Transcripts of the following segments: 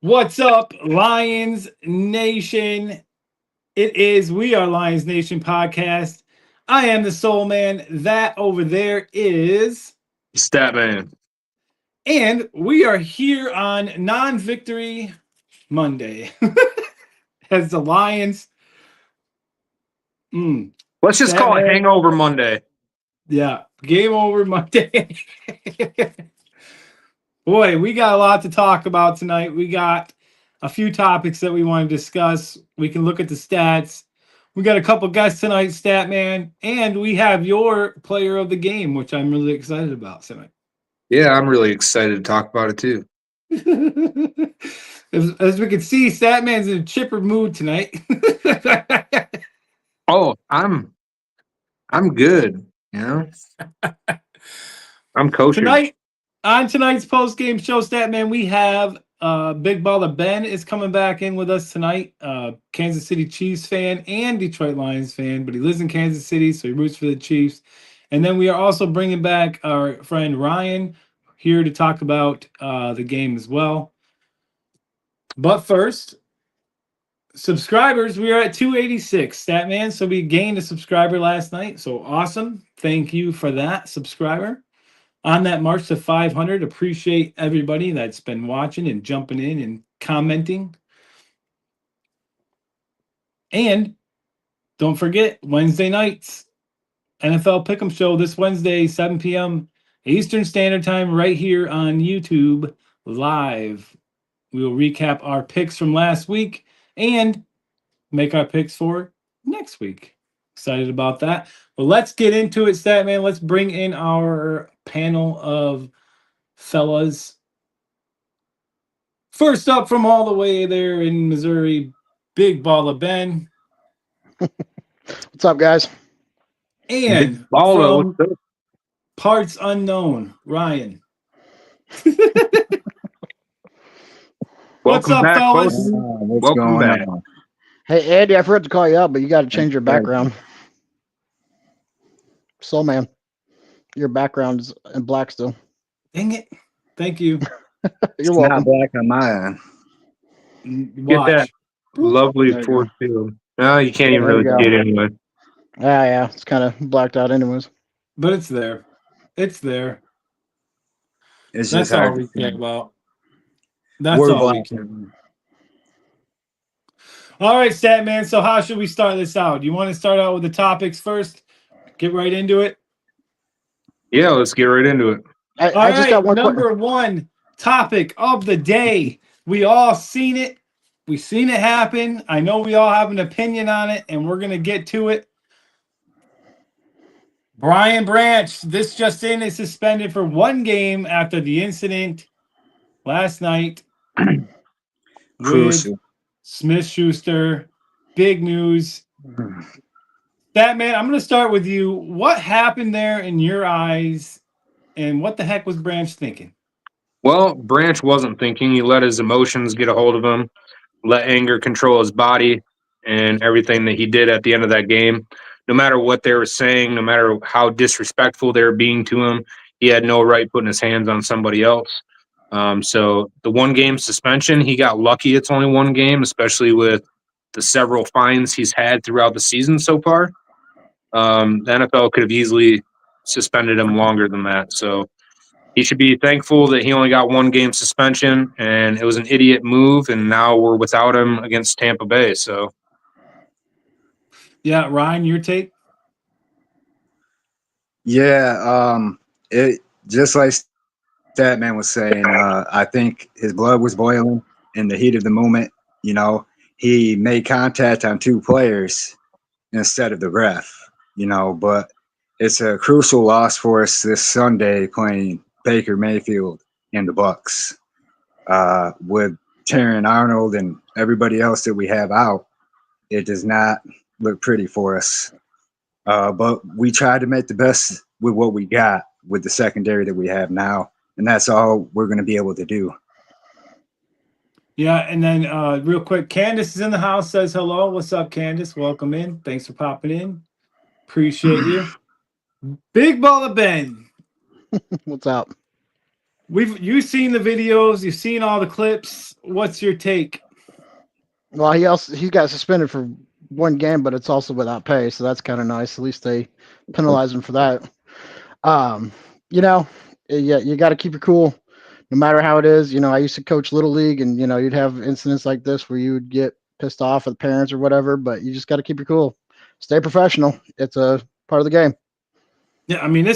What's up, Lions Nation? We are Lions Nation podcast. I am the Soul Man. That over there is Statman. And we are here on non-victory Monday as the Lions. Let's just call it Statman. Hangover Monday. Yeah, game over Monday. Boy, we got a lot to talk about tonight. We got a few topics that we want to discuss. We can look at the stats. We got a couple guests tonight, Statman, and we have your player of the game, which I'm really excited about tonight. Yeah, I'm really excited to talk about it too. As we can see, Statman's in a chipper mood tonight. Oh, I'm good. You know, I'm coaching tonight. On tonight's post-game show, Statman, we have Big Baller Ben is coming back in with us tonight. Kansas City Chiefs fan and Detroit Lions fan, but he lives in Kansas City, so he roots for the Chiefs. And then we are also bringing back our friend Ryan here to talk about the game as well. But first, subscribers, we are at 286, Statman. So we gained a subscriber last night. So awesome. Thank you for that, subscriber. On that march to 500, appreciate everybody that's been watching and jumping in and commenting. And don't forget, Wednesday nights, NFL Pick'em Show this Wednesday, 7 p.m. Eastern Standard Time, right here on YouTube live. We will recap our picks from last week and make our picks for next week. Excited about that. But let's get into it, Statman. Let's bring in our panel of fellas. First up from all the way there in Missouri, Big Baller Ben. What's up, guys? And Baller, from parts unknown, Ryan. What's up, back, fellas? folks. What's Welcome going back. on? Hey, Andy, I forgot to call you up, but you got to change your background. Soul Man, your background is in black still. Dang it. Thank you. You're It's welcome. not black on my end. Get that lovely There you force field. No, you can't even There you really go. see it anyway. Yeah, it's kind of blacked out anyways. But it's there. It's there. It's That's just all hard we to care see. about. That's We're all we black. care about. All right, Statman. So how should we start this out? You want to start out with the topics first? Get right into it? Yeah, let's get right into it. I just got one number one topic of the day. We all seen it. We seen it happen. I know we all have an opinion on it, and we're going to get to it. Brian Branch, this just in, is suspended for one game after the incident last night with Crucial. Smith-Schuster. Big news. Statman, I'm going to start with you. What happened there in your eyes, and what the heck was Branch thinking? Well, Branch wasn't thinking. He let his emotions get a hold of him, let anger control his body, and everything that he did at the end of that game. No matter what they were saying, no matter how disrespectful they were being to him, he had no right putting his hands on somebody else. So the one-game suspension, he got lucky it's only one game, especially with the several fines he's had throughout the season so far. The NFL could have easily suspended him longer than that. So he should be thankful that he only got one game suspension, and it was an idiot move, and now we're without him against Tampa Bay. So, Yeah, Ryan, your take? Yeah, it just like Statman was saying, I think his blood was boiling in the heat of the moment. You know, he made contact on two players instead of the ref, but it's a crucial loss for us this Sunday playing Baker Mayfield and the Bucks. With Terran Arnold and everybody else that we have out, it does not look pretty for us. But we tried to make the best with what we got with the secondary that we have now, and that's all we're going to be able to do. Yeah, and then real quick, Candace is in the house, says hello. What's up, Candace? Welcome in. Thanks for popping in. Appreciate you. Big Baller Ben. What's up? You've seen the videos, you've seen all the clips. What's your take? Well, he got suspended for one game, but it's also without pay, so that's kind of nice. At least they penalize him for that. You know, yeah, you got to keep it cool, no matter how it is. You know, I used to coach little league, and you'd have incidents like this where you would get pissed off at parents or whatever, but you just got to keep it cool, stay professional. It's a part of the game. Yeah, I mean,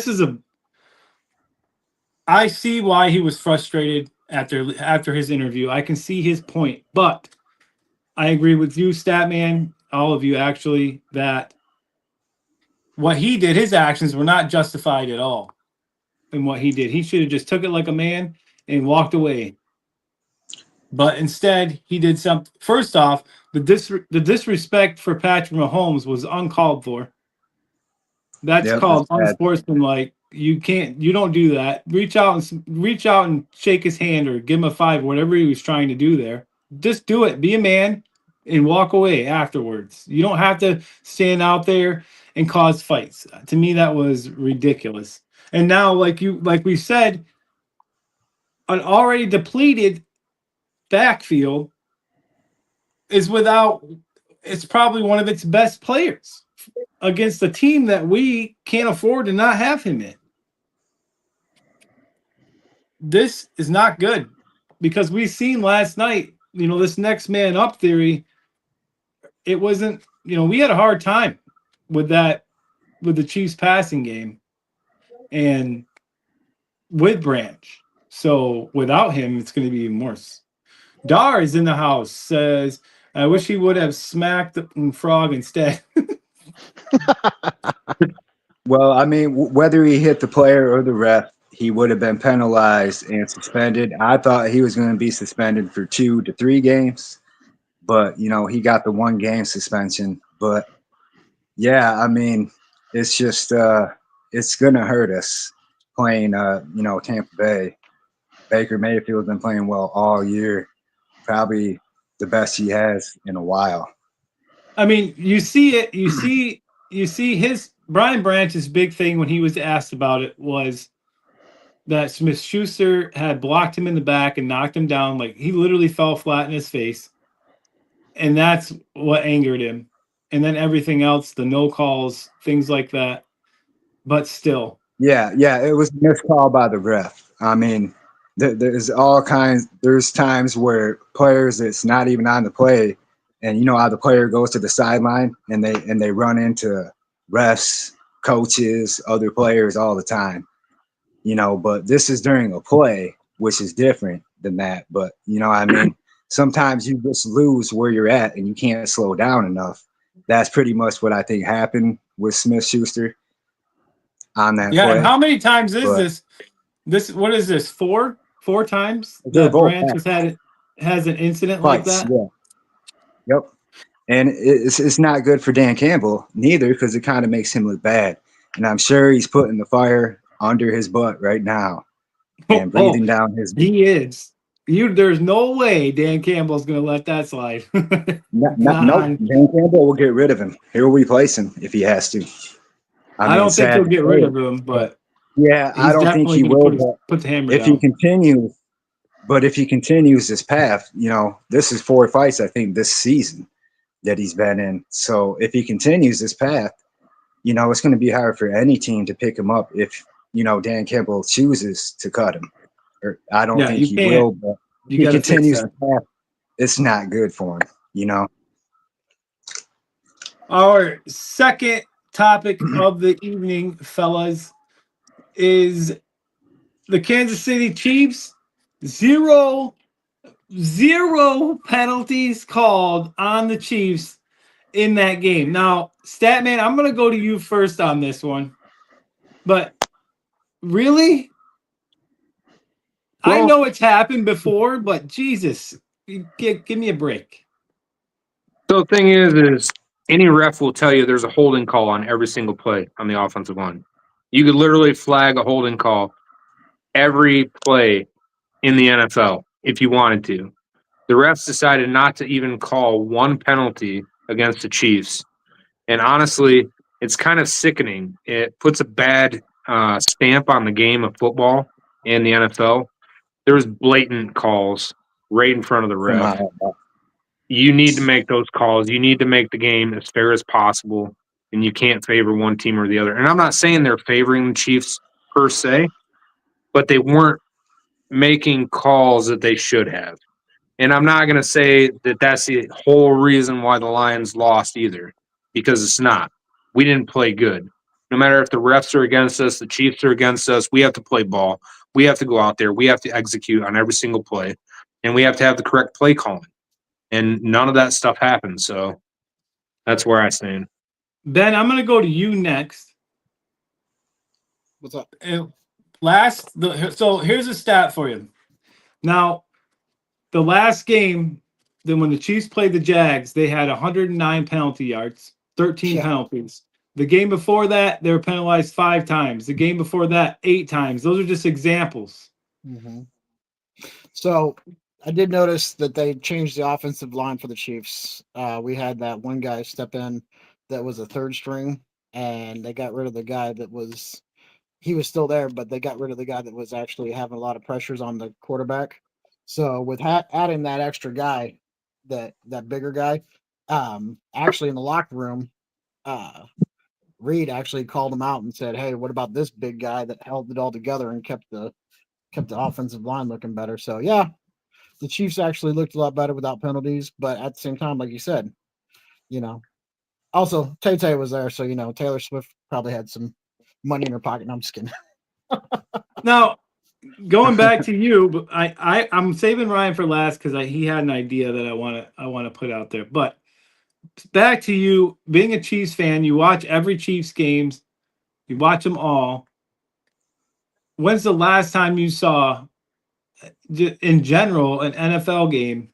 I see why he was frustrated after his interview. I can see his point, but I agree with you, Statman, all of you actually, that what he did, his actions were not justified at all in what he did. He should have just took it like a man and walked away. But instead, he did something. First off, the disrespect for Patrick Mahomes was uncalled for. That's Yep, called that's bad. unsportsmanlike. You don't do that. Reach out and shake his hand or give him a five, whatever he was trying to do there. Just do it. Be a man and walk away afterwards. You don't have to stand out there and cause fights. To me, that was ridiculous. And now, like we said, an already depleted backfield is without. It's probably one of its best players against a team that we can't afford to not have him in. This is not good because we've seen last night, this next man up theory. It wasn't, we had a hard time with the Chiefs passing game and with Branch. So without him, it's going to be even worse. Dar is in the house, says, I wish he would have smacked the frog instead. Well, I mean, whether he hit the player or the ref, he would have been penalized and suspended. I thought he was going to be suspended for 2 to 3 games, but he got the 1 game suspension. But yeah, I mean, it's just it's going to hurt us playing Tampa Bay. Baker Mayfield's been playing well all year, probably the best he has in a while. I mean, you see it. You see his Brian Branch's big thing when he was asked about it was that Smith-Schuster had blocked him in the back and knocked him down. Like he literally fell flat in his face, and that's what angered him. And then everything else, the no calls, things like that. But still, Yeah, it was a missed call by the ref. I mean, there's all kinds. There's times where players that's not even on the play, and how the player goes to the sideline and they run into refs, coaches, other players all the time. But this is during a play, which is different than that. But I mean, sometimes you just lose where you're at and you can't slow down enough. That's pretty much what I think happened with Smith-Schuster on that yeah. play. And how many times is But this? What is this? Four times they're that both Branch has an incident like fights. that. Yeah. Yep. And it's not good for Dan Campbell neither, because it kind of makes him look bad. And I'm sure he's putting the fire under his butt right now and breathing down his. He is. There's no way Dan Campbell's going to let that slide. Nope. Dan Campbell will get rid of him. He'll replace him if he has to. I don't think he'll get rid of him, but yeah, I don't think he will. Put the hammer if down. If he continues this path, this is 4 fights I think this season that he's been in. So if he continues this path, it's going to be hard for any team to pick him up if Dan Campbell chooses to cut him. Or I don't think he will, but if he continues the path, it's not good for him. Our second topic of the evening, fellas, is the Kansas City Chiefs. Zero penalties called on the Chiefs in that game. Now, Statman, I'm going to go to you first on this one. But really? Well, I know it's happened before, but Jesus, give me a break. So the thing is any ref will tell you there's a holding call on every single play on the offensive line. You could literally flag a holding call every play in the NFL if you wanted to. The refs decided not to even call one penalty against the Chiefs. And honestly, it's kind of sickening. It puts a bad stamp on the game of football and the NFL. There was blatant calls right in front of the ref. You need to make those calls. You need to make the game as fair as possible, and you can't favor one team or the other. And I'm not saying they're favoring the Chiefs per se, but they weren't making calls that they should have. And I'm not going to say that that's the whole reason why the Lions lost either, because it's not. We didn't play good. No matter if the refs are against us, the Chiefs are against us, we have to play ball. We have to go out there. We have to execute on every single play, and we have to have the correct play calling. And none of that stuff happened. So that's where I stand. Ben, I'm going to go to you next. What's up? So here's a stat for you. Now, the last game, then when the Chiefs played the Jags, they had 109 penalty yards, 13 penalties. The game before that, they were penalized 5 times. The game before that, 8 times. Those are just examples. Mm-hmm. So I did notice that they changed the offensive line for the Chiefs. We had that one guy step in that was a third string, and they got rid of the guy that was – he was still there, but they got rid of the guy that was actually having a lot of pressures on the quarterback. So with adding that extra guy, that bigger guy, actually in the locker room, Reed actually called him out and said, "Hey, what about this big guy that held it all together and kept the offensive line looking better?" So yeah, the Chiefs actually looked a lot better without penalties, but at the same time, like you said, also Tay was there, so Taylor Swift probably had some money in her pocket. No, I'm just kidding. Now, going back to you, but I'm saving Ryan for last because he had an idea that I want to put out there. But back to you, being a Chiefs fan, you watch every Chiefs games, you watch them all. When's the last time you saw, in general, an NFL game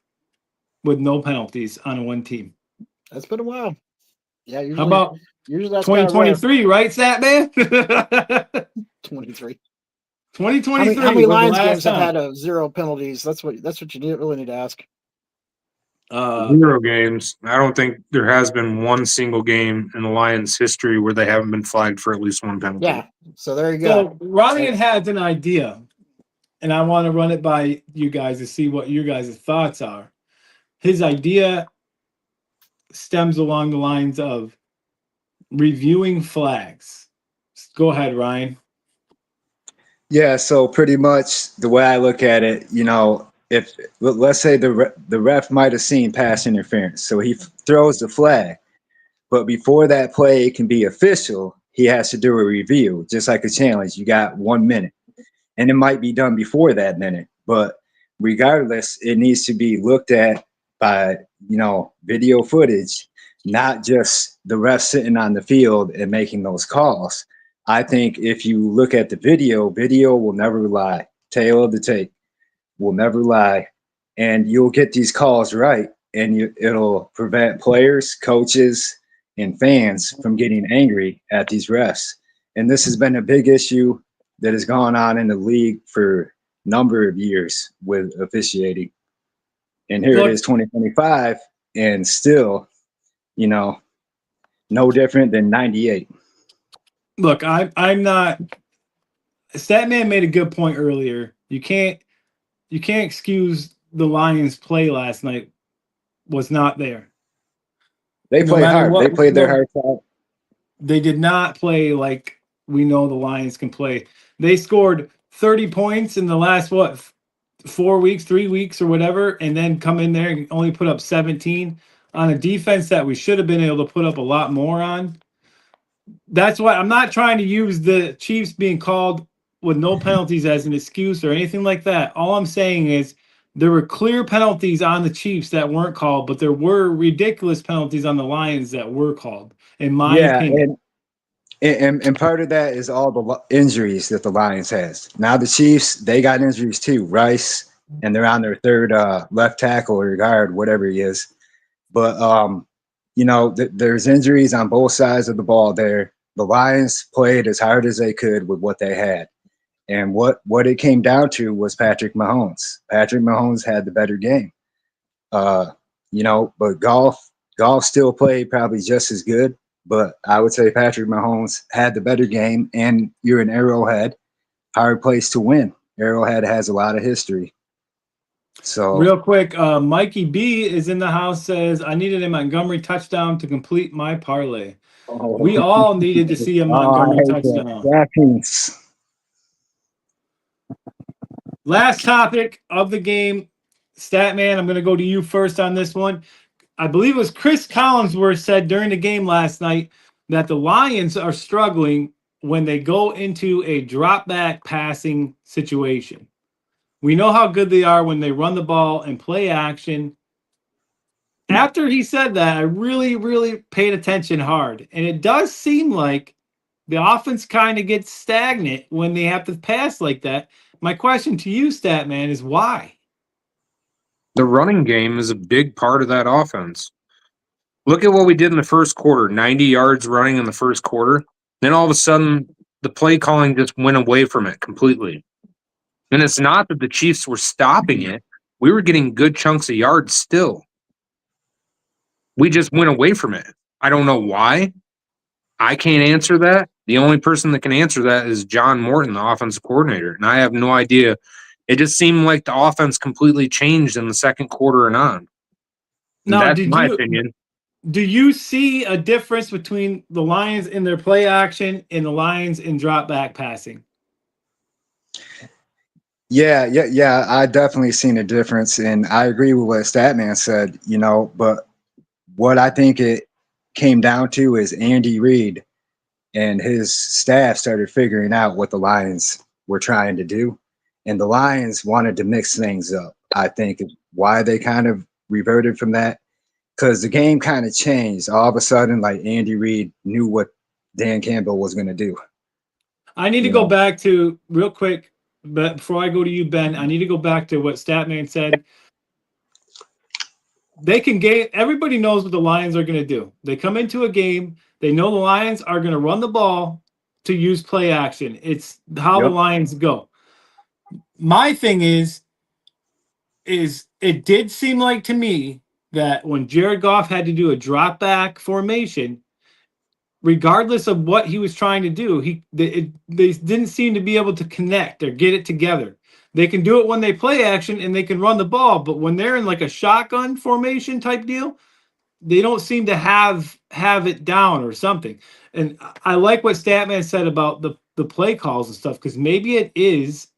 with no penalties on one team? That's been a while. Yeah, How about usually that's 2023, right, Statman? 23. 2023. How many Lions games time have had 0 penalties? That's what you really need to ask. 0 games. I don't think there has been one single game in the Lions' history where they haven't been flagged for at least one penalty. Yeah, so there you So go. Ryan has an idea, and I want to run it by you guys to see what your guys' thoughts are. His idea stems along the lines of reviewing flags. Go ahead, Ryan. Yeah, so pretty much the way I look at it, if let's say the ref might have seen pass interference, so he throws the flag, but before that play can be official, he has to do a review, just like a challenge. You got 1 minute, and it might be done before that minute, but regardless, it needs to be looked at by video footage, not just the ref sitting on the field and making those calls. I think if you look at the video will never lie. Tail of the tape will never lie. And you'll get these calls right, and it'll prevent players, coaches, and fans from getting angry at these refs. And this has been a big issue that has gone on in the league for a number of years with officiating. And here it is, 2025, and still, no different than 98. Look, I'm not. Statman made a good point earlier. You can't excuse the Lions' play last night was not there. They played hard. They played their hearts out. They did not play like we know the Lions can play. They scored 30 points in the last 3 weeks or whatever, and then come in there and only put up 17 on a defense that we should have been able to put up a lot more on. That's why I'm not trying to use the Chiefs being called with no penalties as an excuse or anything like that. All I'm saying is there were clear penalties on the Chiefs that weren't called, but there were ridiculous penalties on the Lions that were called, in my opinion. And part of that is all the injuries that the Lions has. Now the Chiefs, they got injuries too. Rice, and they're on their third left tackle or guard, whatever he is. But there's injuries on both sides of the ball there. The Lions played as hard as they could with what they had. And what it came down to was Patrick Mahomes. Patrick Mahomes had the better game. But Goff still played probably just as good. But I would say Patrick Mahomes had the better game, and you're an Arrowhead, hard place to win. Arrowhead has a lot of history. So Real quick, Mikey B is in the house, says, I needed a Montgomery touchdown to complete my parlay. We all needed to see a Montgomery touchdown. Statmans. Last topic of the game, Statman, I'm going to go to you first on this one. I believe it was Chris Collinsworth said during the game last night that the Lions are struggling when they go into a drop back passing situation. We know how good they are when they run the ball and play action. After he said that, I really, really paid attention hard. And it does seem like the offense kind of gets stagnant when they have to pass like that. My question to you, Statman, is why? The running game is a big part of that offense. Look at what we did in the first quarter, 90 yards running in the first quarter. Then all of a sudden, the play calling just went away from it completely. And it's not that the Chiefs were stopping it. We were getting good chunks of yards still. We just went away from it. I don't know why. I can't answer that. The only person that can answer that is John Morton, the offensive coordinator. And I have no idea. It just seemed like the offense completely changed in the second quarter and on. Now, that's my opinion. Do you see a difference between the Lions in their play action and the Lions in drop back passing? Yeah. I definitely seen a difference, and I agree with what Statman said. But what I think it came down to is Andy Reid and his staff started figuring out what the Lions were trying to do, and the Lions wanted to mix things up. I think is why they kind of reverted from that. Because the game kind of changed. All of a sudden, like Andy Reid knew what Dan Campbell was going to do. I need to go back to, real quick, but before I go to you, Ben, I need to go back to what Statman said. They can game. Everybody knows what the Lions are going to do. They come into a game. They know the Lions are going to run the ball to use play action. It's how the Lions go. My thing is it did seem like to me that when Jared Goff had to do a drop back formation, regardless of what he was trying to do, they didn't seem to be able to connect or get it together. They can do it when they play action and they can run the ball, but when they're in like a shotgun formation type deal, they don't seem to have it down or something. And I like what Statman said about the play calls and stuff, because maybe it is,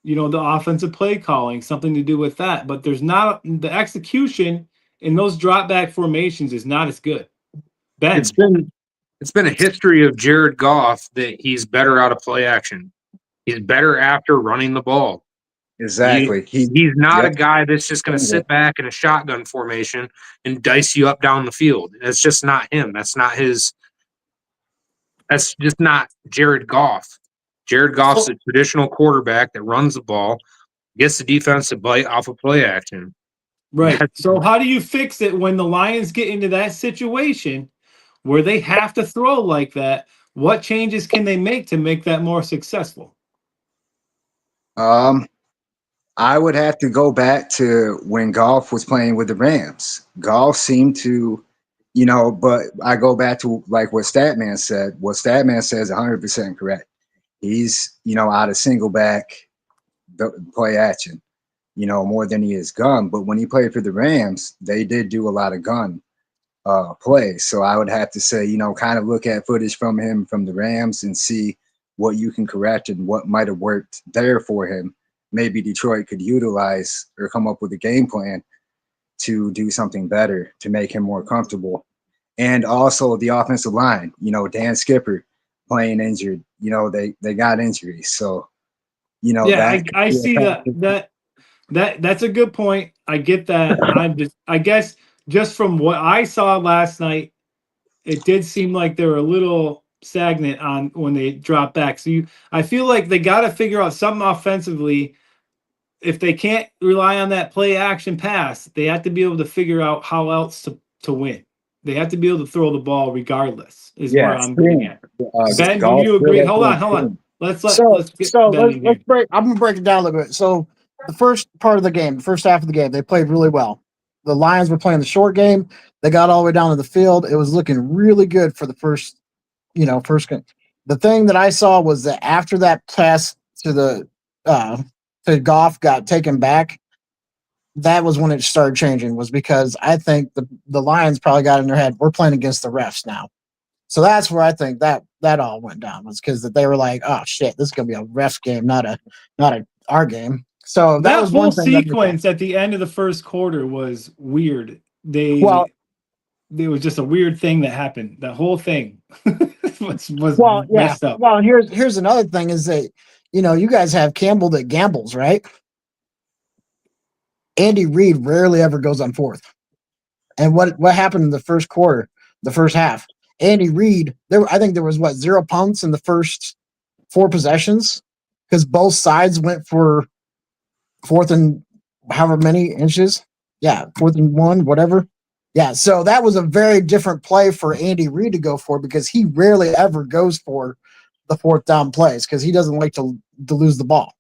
the offensive play calling, something to do with that. But there's not the execution in those drop back formations is not as good. Ben. It's been a history of Jared Goff that he's better out of play action. He's better after running the ball. Exactly. He's not a guy that's just going to sit back in a shotgun formation and dice you up down the field. That's just not him. That's just not Jared Goff. Jared Goff's a traditional quarterback that runs the ball, gets the defense to bite off of play action. Right. So how do you fix it when the Lions get into that situation where they have to throw like that? What changes can they make to make that more successful? I would have to go back to when Goff was playing with the Rams. Goff seemed to, but I go back to like what Statman said. What Statman says 100% correct. He's, out of single back play action, more than he is gun. But when he played for the Rams, they did do a lot of gun play. So I would have to say, kind of look at footage from him from the Rams and see what you can correct and what might have worked there for him. Maybe Detroit could utilize or come up with a game plan to do something better to make him more comfortable. And also the offensive line, Dan Skipper playing injured, they got injuries. So, I see that's a good point. I get that. I guess just from what I saw last night, it did seem like they were a little stagnant on when they dropped back. So I feel like they got to figure out something offensively. If they can't rely on that play action pass, they have to be able to figure out how else to win. They have to be able to throw the ball regardless, is where I'm getting at. Ben, do you agree? Hold on. Let's break. I'm gonna break it down a little bit. So the first part of the game, the first half of the game, they played really well. The Lions were playing the short game. They got all the way down to the field. It was looking really good for the first game. The thing that I saw was that after that pass to the to Goff got taken back, that was when it started changing. Was because I think the Lions probably got in their head, we're playing against the refs now. So that's where I think that all went down, was because they were like, oh shit, this is gonna be a ref game, not our game. So that was whole one thing. Sequence at the end of the first quarter was weird. Well, there was just a weird thing that happened. That whole thing was yeah. messed up. Well, here's another thing is that, you guys have Campbell that gambles, right? Andy Reid rarely ever goes on fourth. And what happened in the first quarter, the first half? Andy Reid, I think there was 0 punts in the first 4 possessions, because both sides went for fourth and however many inches. Yeah, 4th and 1, whatever. Yeah, so that was a very different play for Andy Reid to go for, because he rarely ever goes for the 4th down plays, because he doesn't like to lose the ball.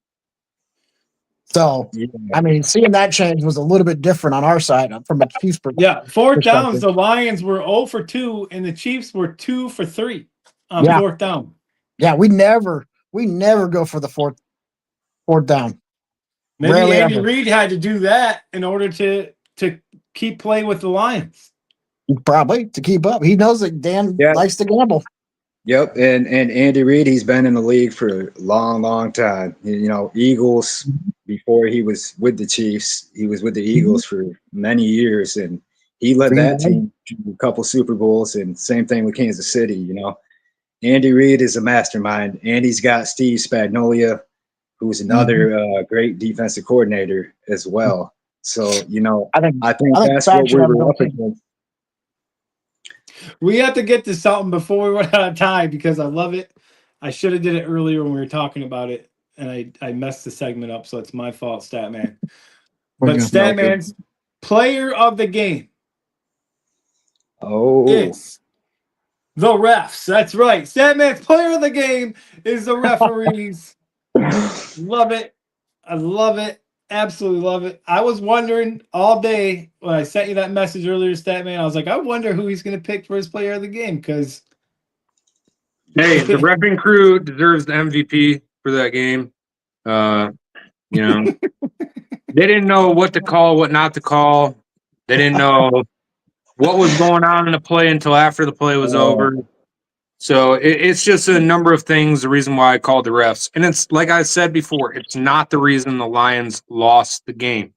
So, yeah. I mean, seeing that change was a little bit different on our side from a Chiefs perspective. Yeah, 4th downs, the Lions were 0 for 2, and the Chiefs were 2 for 3 on 4th down. Yeah, we never go for the fourth down. Maybe rarely Andy Reid had to do that in order to keep playing with the Lions. Probably to keep up. He knows that Dan likes to gamble. Yep, and Andy Reid, he's been in the league for a long time. Eagles, before he was with the Chiefs, he was with the Eagles for many years, and he led that team to a couple Super Bowls, and same thing with Kansas City. Andy Reid is a mastermind. Andy's got Steve Spagnuolo, who's another great defensive coordinator as well. So, I think that's what we were up against. We have to get to something before we run out of time, because I love it. I should have did it earlier when we were talking about it, and I messed the segment up, so it's my fault, Statman. But Statman's player of the game is the refs. That's right. Statman's player of the game is the referees. Love it. I love it. Absolutely love it. I was wondering all day when I sent you that message earlier, Statman. I was like, I wonder who he's going to pick for his player of the game, because hey, the repping crew deserves the MVP for that game. They didn't know what to call, what not to call. They didn't know what was going on in the play until after the play was over. So it's just a number of things, the reason why I called the refs. And it's like I said before, it's not the reason the Lions lost the game.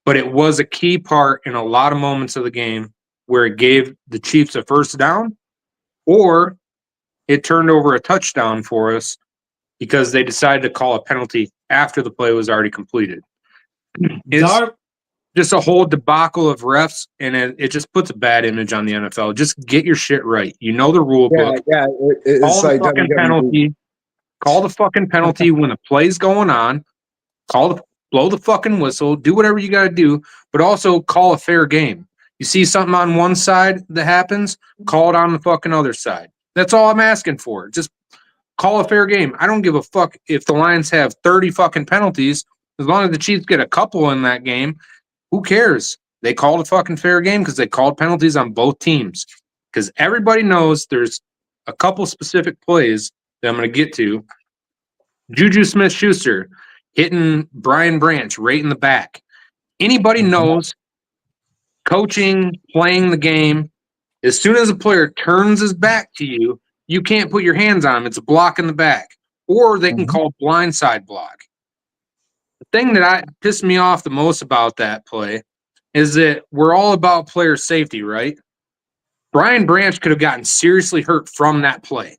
But it was a key part in a lot of moments of the game where it gave the Chiefs a first down, or it turned over a touchdown for us because they decided to call a penalty after the play was already completed. It's just a whole debacle of refs, and it just puts a bad image on the NFL. Just get your shit right. You know the rule book. Yeah, it's call like the fucking penalty. Call the fucking penalty when the play's going on. Blow the fucking whistle. Do whatever you got to do, but also call a fair game. You see something on one side that happens, call it on the fucking other side. That's all I'm asking for. Just call a fair game. I don't give a fuck if the Lions have 30 fucking penalties. As long as the Chiefs get a couple in that game, who cares? They called a fucking fair game because they called penalties on both teams. Because everybody knows there's a couple specific plays that I'm going to get to. Juju Smith-Schuster hitting Brian Branch right in the back. Anybody knows coaching, playing the game, as soon as a player turns his back to you, you can't put your hands on him. It's a block in the back. Or they can call blindside block. The thing that pissed me off the most about that play is that we're all about player safety, right? Brian Branch could have gotten seriously hurt from that play.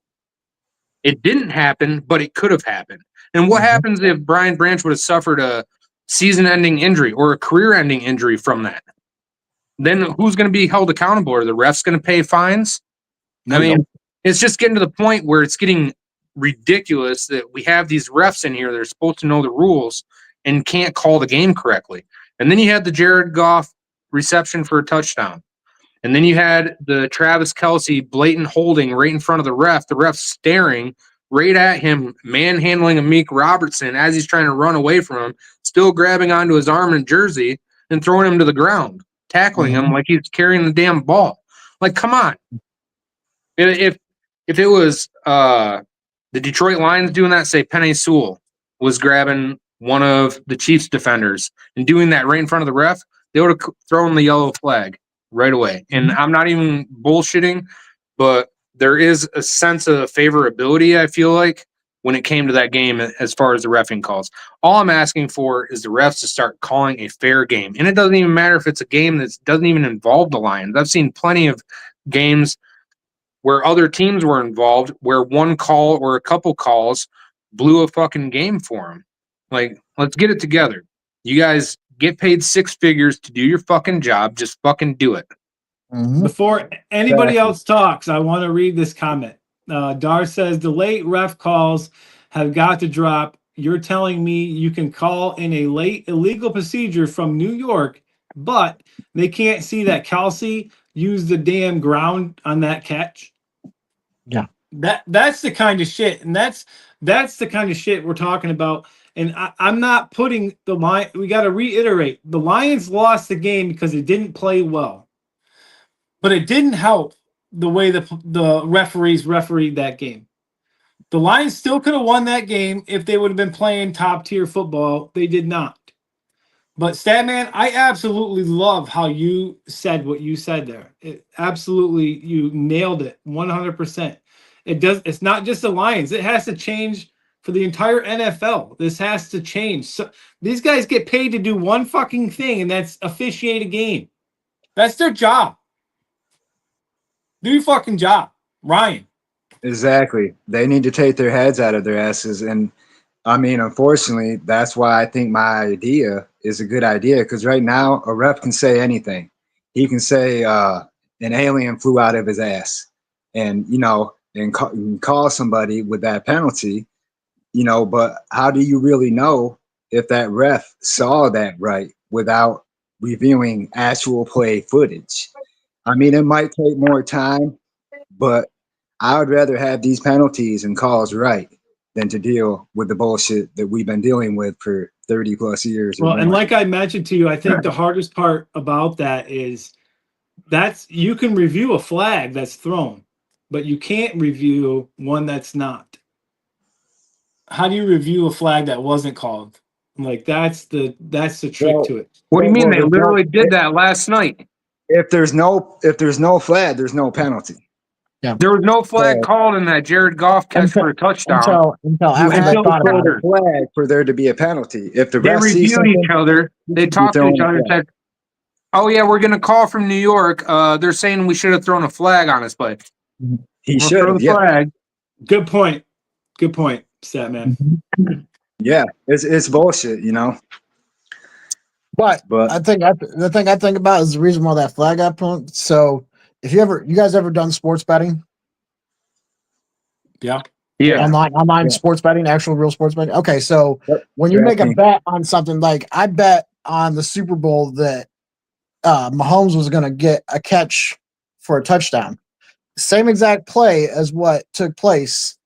It didn't happen, but it could have happened. And what happens if Brian Branch would have suffered a season-ending injury or a career-ending injury from that? Then who's going to be held accountable? Are the refs going to pay fines? I mean, it's just getting to the point where it's getting ridiculous that we have these refs in here that are supposed to know the rules and can't call the game correctly. And then you had the Jared Goff reception for a touchdown. And then you had the Travis Kelce blatant holding right in front of the ref staring right at him, manhandling Amik Robertson as he's trying to run away from him, still grabbing onto his arm and jersey and throwing him to the ground, tackling him like he's carrying the damn ball. Like, come on. If it was the Detroit Lions doing that, say Penei Sewell was grabbing one of the Chiefs defenders and doing that right in front of the ref, they would have thrown the yellow flag right away. And I'm not even bullshitting, but there is a sense of favorability, I feel like, when it came to that game as far as the reffing calls. All I'm asking for is the refs to start calling a fair game. And it doesn't even matter if it's a game that doesn't even involve the Lions. I've seen plenty of games where other teams were involved, where one call or a couple calls blew a fucking game for them. Like, let's get it together. You guys get paid six figures to do your fucking job. Just fucking do it. Before anybody else talks, I want to read this comment. Dar says, the late ref calls have got to drop. You're telling me you can call in a late illegal procedure from New York, but they can't see that Kelsey used the damn ground on that catch? Yeah. That's the kind of shit. And that's the kind of shit we're talking about. And I'm not putting the line. We got to reiterate. The Lions lost the game because they didn't play well. But it didn't help the way the referees refereed that game. The Lions still could have won that game if they would have been playing top-tier football. They did not. But Statman, I absolutely love how you said what you said there. Absolutely, you nailed it 100%. It's not just the Lions. It has to change for the entire NFL. This has to change. So these guys get paid to do one fucking thing, and that's officiate a game. That's their job. Do your fucking job, Ryan. Exactly. They need to take their heads out of their asses. And I mean, unfortunately, that's why I think my idea is a good idea. Because right now, a ref can say anything. He can say an alien flew out of his ass, and call somebody with that penalty. But how do you really know if that ref saw that right without reviewing actual play footage? I mean, it might take more time, but I would rather have these penalties and calls right than to deal with the bullshit that we've been dealing with for 30 plus years. Well, and like I mentioned to you, I think the hardest part about that is you can review a flag that's thrown, but you can't review one that's not. How do you review a flag that wasn't called? Like that's the trick to it. What do you mean? They literally did that last night. If there's no flag, there's no penalty. Yeah. There was no flag called in that Jared Goff catch for a touchdown. Until after they thought about it. Flag for there to be a penalty. If the They refs see reviewed something, each other. They talked to each other and said, "Oh yeah, we're gonna call from New York. They're saying we should have thrown a flag on us, but he should throw have. the flag." Good point, Statman. Yeah, it's bullshit, But I think the thing I think about is the reason why that flag got put. So if you guys ever done sports betting? Yeah. Online sports betting, actual real sports betting. Okay, so when you make a bet on something, like I bet on the Super Bowl that Mahomes was going to get a catch for a touchdown. Same exact play as what took place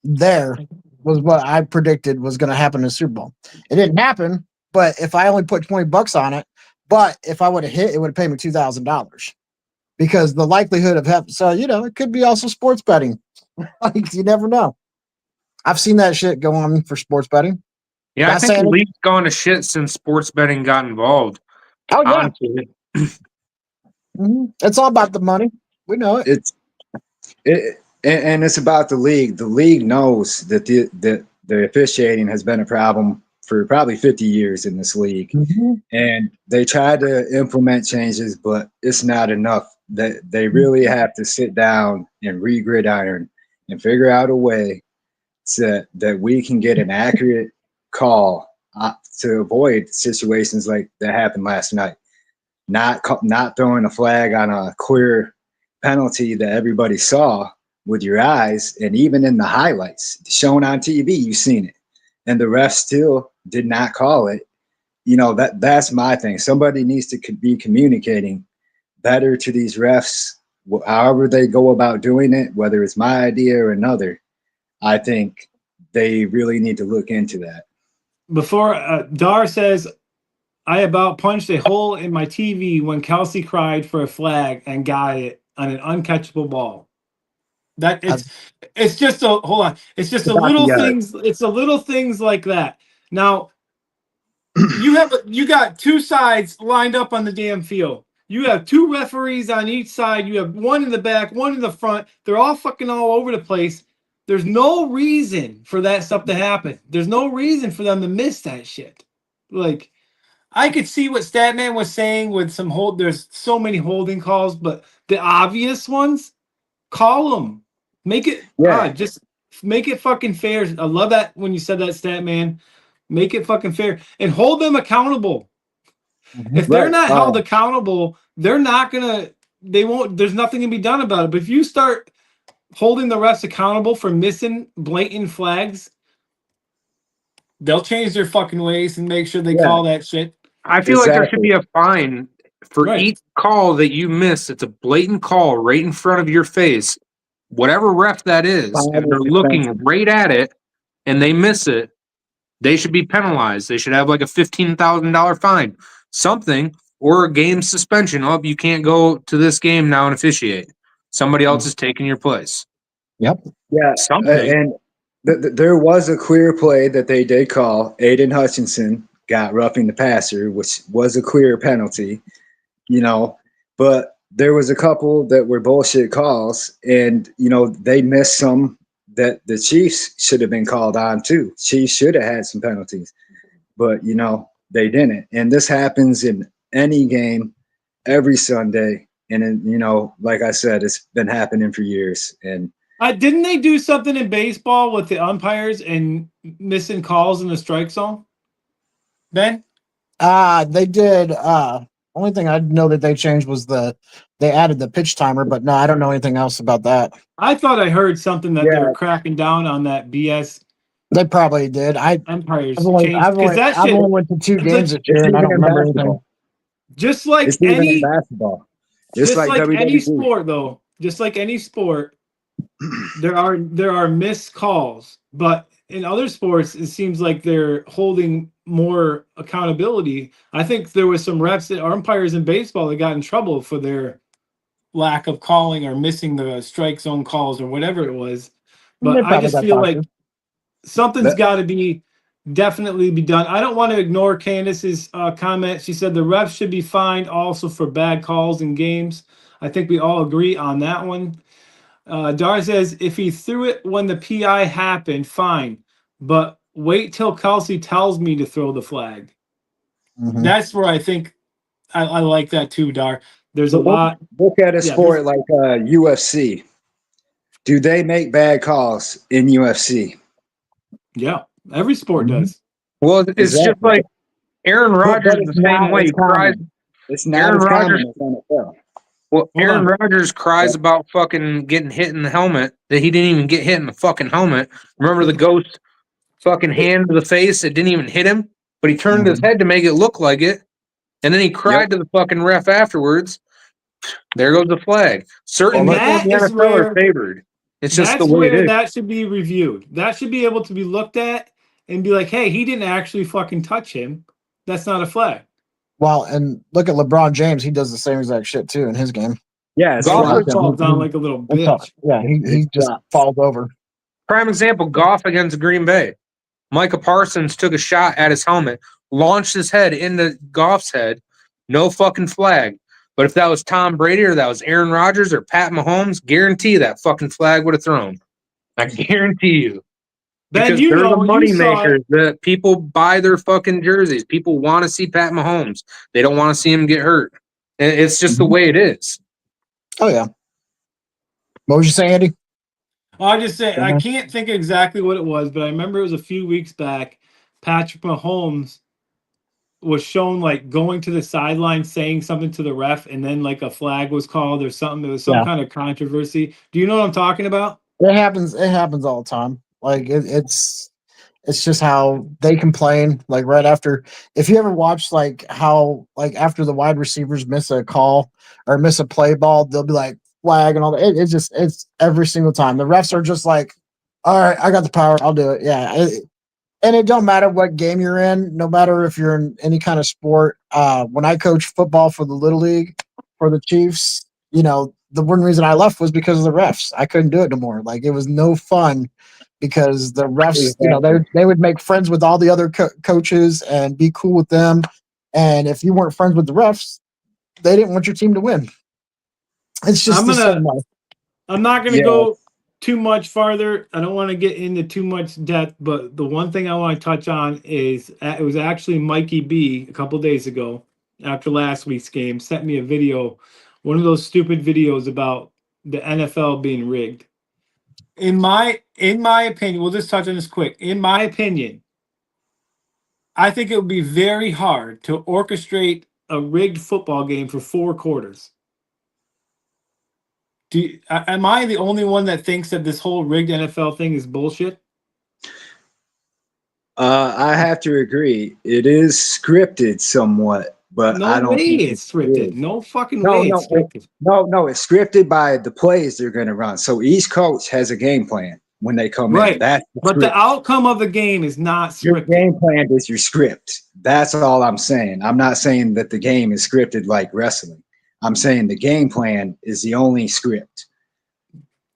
there was what I predicted was going to happen in the Super Bowl. It didn't happen, but if I only put $20 on it, but if I would have hit, it would have paid me $2,000 because the likelihood of having. So it could be also sports betting. Like you never know. I've seen that shit go on for sports betting. Yeah, I think the league's gone to shit since sports betting got involved. Oh yeah. It's all about the money. We know it. And it's about the league. The league knows that the officiating has been a problem for probably 50 years in this league. And they tried to implement changes, but it's not enough. That they really have to sit down and re-gridiron and figure out a way that we can get an accurate call to avoid situations like that happened last night. Not throwing a flag on a clear penalty that everybody saw with your eyes, and even in the highlights shown on TV, you've seen it, and the ref still did not call it. That's my thing. Somebody needs to be communicating better to these refs, however they go about doing it, whether it's my idea or another. I think they really need to look into that. Before Dar says, I about punched a hole in my TV when Kelsey cried for a flag and got it on an uncatchable ball. It's just a hold on. It's just the little things. It's the little things like that. Now, you got two sides lined up on the damn field. You have two referees on each side. You have one in the back, one in the front. They're all fucking all over the place. There's no reason for that stuff to happen. There's no reason for them to miss that shit. Like, I could see what Statman was saying with some hold. There's so many holding calls, but the obvious ones, call them. Make it just make it fucking fair. I love that when you said that, Statman. Make it fucking fair and hold them accountable. If they're not held accountable, they're not gonna. They won't. There's nothing to be done about it. But if you start holding the refs accountable for missing blatant flags, they'll change their fucking ways and make sure they call that shit. I feel like there should be a fine for each call that you miss. It's a blatant call right in front of your face. Whatever ref that is, if they're looking right at it and they miss it, they should be penalized. They should have like a $15,000 fine, something, or a game suspension. Oh, you can't go to this game now and officiate. Somebody else is taking your place. Yep. Yeah. Something. And there was a clear play that they did call. Aiden Hutchinson got roughing the passer, which was a clear penalty, but there was a couple that were bullshit calls, and, they missed some that the Chiefs should have been called on too. Chiefs should have had some penalties, but they didn't. And this happens in any game every Sunday. And like I said, it's been happening for years. And didn't they do something in baseball with the umpires and missing calls in the strike zone? Ben? They did. Only thing I know that they changed was they added the pitch timer, but no, I don't know anything else about that. I thought I heard something that they were cracking down on that BS. They probably did. Umpires I've only went to 2 games this year, and I don't remember anything. Just like any basketball, just like any sport, though. Just like any sport, there are missed calls, but in other sports, it seems like they're holding more accountability. I think there was some refs that umpires in baseball that got in trouble for their lack of calling or missing the strike zone calls or whatever it was. But I just feel like something's got to be definitely be done. I don't want to ignore Candace's comment. She said the refs should be fined also for bad calls in games. I think we all agree on that one. Dar says if he threw it when the PI happened, fine, but wait till Kelsey tells me to throw the flag. That's where I think I like that too, Dar. There's a lot. Look at a sport like UFC. Do they make bad calls in UFC? Yeah, every sport does. Well, it's just like Aaron Rodgers the same way. It's not as common as NFL. Well, Aaron Rodgers cries about fucking getting hit in the helmet, that he didn't even get hit in the fucking helmet. Remember the ghost fucking hand to the face that didn't even hit him, but he turned his head to make it look like it, and then he cried to the fucking ref afterwards. There goes the flag. Certain people in the NFL are favored. It's just the way it is. That should be reviewed. That should be able to be looked at and be like, hey, he didn't actually fucking touch him. That's not a flag. Well, and look at LeBron James. He does the same exact shit too in his game. Yeah, Goff falls down like a little bitch. Yeah, he just falls over. Prime example, Goff against Green Bay. Micah Parsons took a shot at his helmet, launched his head into Goff's head. No fucking flag. But if that was Tom Brady or that was Aaron Rodgers or Pat Mahomes, guarantee that fucking flag would have thrown. I guarantee you. Because they're the money makers that people buy their fucking jerseys. People want to see Pat Mahomes. They don't want to see him get hurt. It's just the way it is. Oh, yeah. What was you saying, Andy? I just say I can't think exactly what it was, but I remember it was a few weeks back. Patrick Mahomes was shown like going to the sideline saying something to the ref, and then like a flag was called or something. There was some kind of controversy. Do you know what I'm talking about? It happens all the time. Like it's just how they complain. Like right after, if you ever watch like how like after the wide receivers miss a call or miss a play ball, they'll be like flag and all that. It's every single time. The refs are just like, all right, I got the power, I'll do it. Yeah. And it don't matter what game you're in, no matter if you're in any kind of sport. When I coach football for the Little League, for the Chiefs, the one reason I left was because of the refs. I couldn't do it no more. Like, it was no fun because the refs, they would make friends with all the other coaches and be cool with them. And if you weren't friends with the refs, they didn't want your team to win. It's just the same life. I'm not gonna go too much farther. I don't want to get into too much depth, but the one thing I want to touch on is it was actually Mikey B a couple days ago after last week's game sent me a video, one of those stupid videos about the NFL being rigged. In my opinion, we'll just touch on this quick. In my opinion, I think it would be very hard to orchestrate a rigged football game for 4 quarters. Am I the only one that thinks that this whole rigged NFL thing is bullshit? I have to agree. It is scripted somewhat, but I don't think it's scripted. No fucking No, way no, it's scripted. No, it's scripted by the plays they're going to run. So each coach has a game plan when they come in. That's but the outcome of the game is not scripted. Your game plan is your script. That's all I'm saying. I'm not saying that the game is scripted like wrestling. I'm saying the game plan is the only script.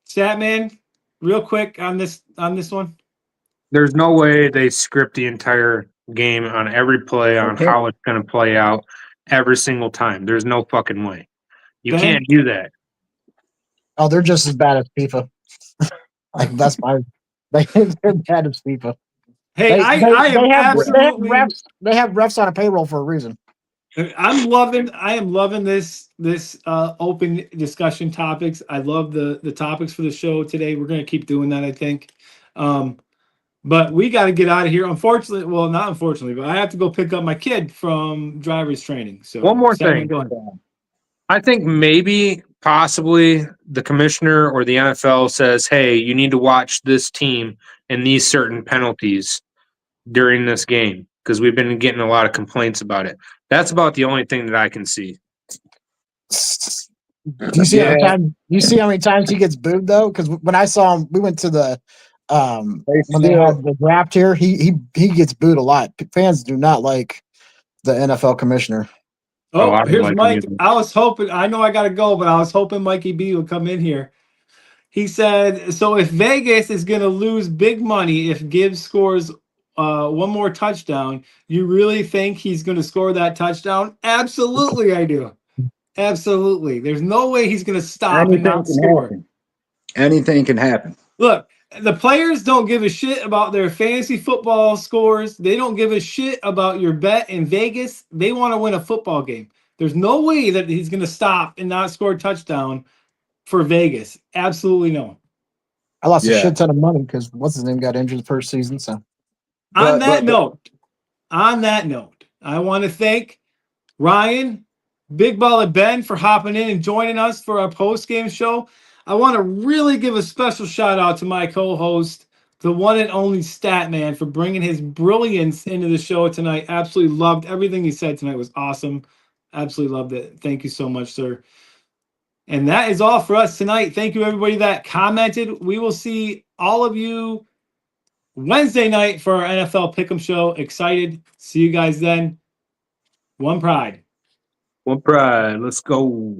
Statman, real quick on this one. There's no way they script the entire game on every play on how it's going to play out every single time. There's no fucking way. You can't do that. Oh, they're just as bad as FIFA. Like, they're bad as FIFA. Hey, they have refs on a payroll for a reason. I am loving this open discussion topics. I love the topics for the show today. We're going to keep doing that, I think. But we got to get out of here. Unfortunately, well, not unfortunately, but I have to go pick up my kid from driver's training. So one more thing. I think maybe possibly the commissioner or the NFL says, hey, you need to watch this team and these certain penalties during this game because we've been getting a lot of complaints about it. That's about the only thing that I can see. Do you see how many times he gets booed though? Because when I saw him, we went to the when they had the draft here, he gets booed a lot. Fans do not like the NFL commissioner. Oh, here's Mike. I was hoping, I know I got to go, but I was hoping Mikey B would come in here. He said, so if Vegas is going to lose big money if Gibbs scores one more touchdown, you really think he's going to score that touchdown? Absolutely, I do. Absolutely. There's no way he's going to stop and not score. Anything can happen. Look, the players don't give a shit about their fantasy football scores. They don't give a shit about your bet in Vegas. They want to win a football game. There's no way that he's going to stop and not score a touchdown for Vegas. Absolutely no. I lost a shit ton of money because what's his name got injured the first season. So on that note, I want to thank Ryan, Big Baller Ben for hopping in and joining us for our post-game show. I want to really give a special shout out to my co-host, the one and only Statman, for bringing his brilliance into the show tonight. Absolutely loved everything he said tonight. It was awesome. Absolutely loved it. Thank you so much, sir. And that is all for us tonight. Thank you, everybody that commented. We will see all of you Wednesday night for our NFL Pick'em show. Excited. See you guys then. One pride. One pride. Let's go.